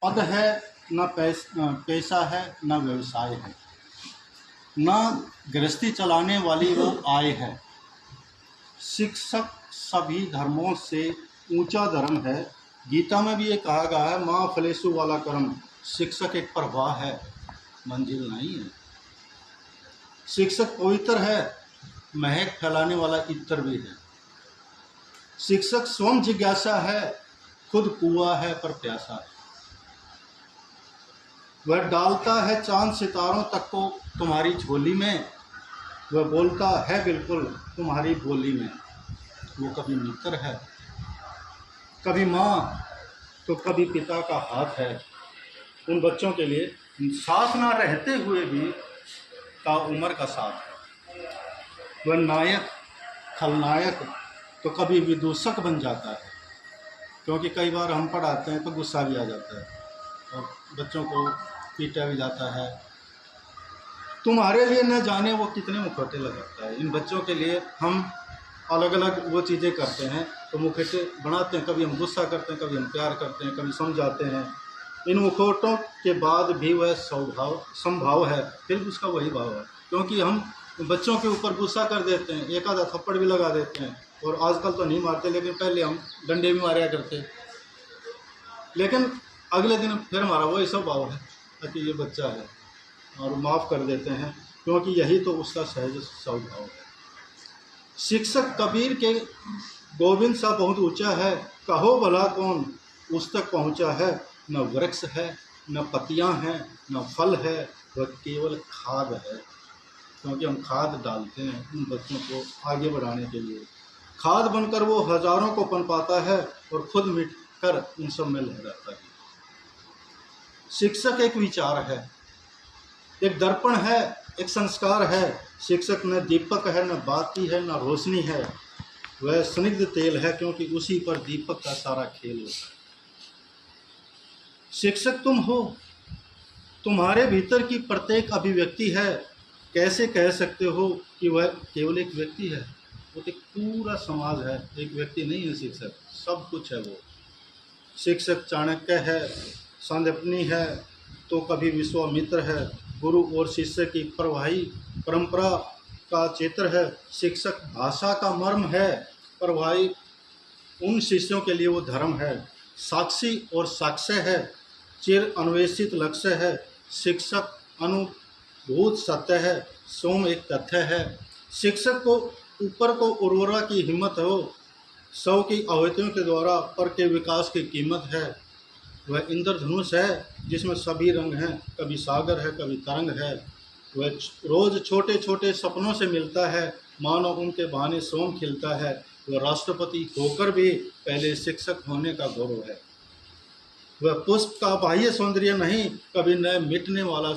पद है, न पैसा है, न व्यवसाय है, न गृहस्थी चलाने वाली वो आय है। शिक्षक सभी धर्मों से ऊंचा धर्म है। गीता में भी ये कहा गया है, माँ फलेशु वाला कर्म। शिक्षक एक प्रवाह है, मंजिल नहीं है। शिक्षक पवित्र है, महक फैलाने वाला इत्र भी है। शिक्षक स्वयं जिज्ञासा है, खुद कुआं है पर प्यासा है। वह डालता है चांद सितारों तक को तुम्हारी झोली में, वह बोलता है बिल्कुल तुम्हारी बोली में। वो कभी मित्र है, कभी माँ, तो कभी पिता का हाथ है। उन बच्चों के लिए साथ ना रहते हुए भी ताउम्र का साथ है। वह नायक, खलनायक, तो कभी विदूषक बन जाता है, क्योंकि कई बार हम पढ़ाते हैं तो गुस्सा भी आ जाता है और बच्चों को पीटा भी जाता है। तुम्हारे लिए न जाने वो कितने मुखौटे लगाता है। इन बच्चों के लिए हम अलग अलग वो चीज़ें करते हैं, तो मुखौटे बनाते हैं। कभी हम गुस्सा करते हैं, कभी हम प्यार करते हैं, कभी समझाते हैं। इन मुखौटों के बाद भी वह संभाव है, फिर उसका वही भाव है। क्योंकि हम बच्चों के ऊपर गुस्सा कर देते हैं, एक आधा थप्पड़ भी लगा देते हैं, और आजकल तो नहीं मारते, लेकिन पहले हम डंडे भी मारा करते। लेकिन अगले दिन फिर हमारा वही स्वभाव है कि ये बच्चा है, और माफ़ कर देते हैं, क्योंकि यही तो उसका सहज स्वभाव है। शिक्षक कबीर के गोविंद सा बहुत ऊंचा है, कहो भला कौन उस तक पहुंचा है। न वृक्ष है, न पत्तियां हैं, न फल है, वह केवल खाद है। क्योंकि हम खाद डालते हैं उन बच्चों को आगे बढ़ाने के लिए। खाद बनकर वो हजारों को पनपाता है और खुद मिटकर उन सब में लहराता है। शिक्षक एक विचार है, एक दर्पण है, एक संस्कार है। शिक्षक न दीपक है, न बाती है, न रोशनी है, वह स्निग्ध तेल है, क्योंकि उसी पर दीपक का सारा खेल होता है। शिक्षक तुम हो, तुम्हारे भीतर की प्रत्येक अभिव्यक्ति है। कैसे कह सकते हो कि वह केवल एक व्यक्ति है? वो एक पूरा समाज है, एक व्यक्ति नहीं है। शिक्षक सब कुछ है। वो शिक्षक चाणक्य है, सांदीपनी है, तो कभी विश्वामित्र है। गुरु और शिष्य की प्रवाही परंपरा का चित्र है। शिक्षक भाषा का मर्म है, प्रवाही उन शिष्यों के लिए वो धर्म है। साक्षी और साक्ष्य है, चिर अन्वेषित लक्ष्य है। शिक्षक अनुभूत सत्य है, सोम एक तथ्य है। शिक्षक को ऊपर को उर्वरा की हिम्मत हो, सौ की आवृत्तियों के द्वारा पर के विकास की कीमत है। वह इंद्रधनुष है जिसमें सभी रंग हैं, कभी सागर है, कभी तरंग है। वह रोज़ छोटे छोटे सपनों से मिलता है, मानो उनके बहाने सोम खिलता है। वह राष्ट्रपति होकर भी पहले शिक्षक होने का गौरव है। वह पुष्प का बाह्य सौंदर्य नहीं, कभी न मिटने वाला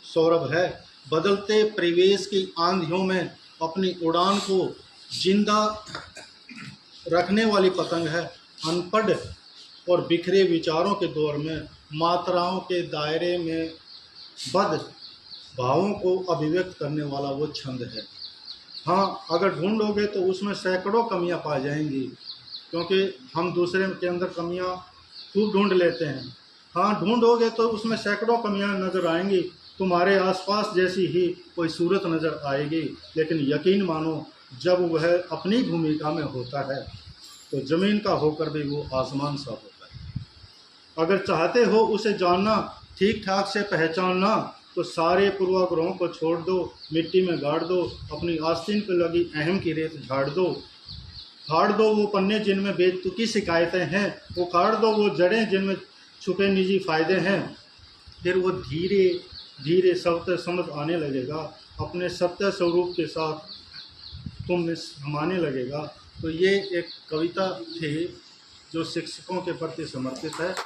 सौरभ है। बदलते परिवेश की आंधियों में अपनी उड़ान को जिंदा रखने वाली पतंग है। अनपढ़ और बिखरे विचारों के दौर में मात्राओं के दायरे में बद भावों को अभिव्यक्त करने वाला वो छंद है। हाँ, अगर ढूंढोगे तो उसमें सैकड़ों कमियां पा जाएंगी, क्योंकि हम दूसरे के अंदर कमियां खूब ढूंढ लेते हैं। हाँ, ढूंढोगे तो उसमें सैकड़ों कमियां नज़र आएंगी। तुम्हारे आसपास जैसी ही कोई सूरत नज़र आएगी, लेकिन यकीन मानो जब वह अपनी भूमिका में होता है तो ज़मीन का होकर भी वो आसमान सा होता है। अगर चाहते हो उसे जानना, ठीक ठाक से पहचानना, तो सारे पूर्वाग्रहों को छोड़ दो, मिट्टी में गाड़ दो, अपनी आस्तीन पर लगी अहम की रेत झाड़ दो। फाड़ दो वो पन्ने जिनमें बेतुकी शिकायतें हैं, वो काट दो वो जड़ें जिनमें छुपे निजी फ़ायदे हैं। फिर वो धीरे धीरे सत्य समझ आने लगेगा, अपने सत्य स्वरूप के साथ तुम में समाने लगेगा। तो ये एक कविता थी जो शिक्षकों के प्रति समर्पित है।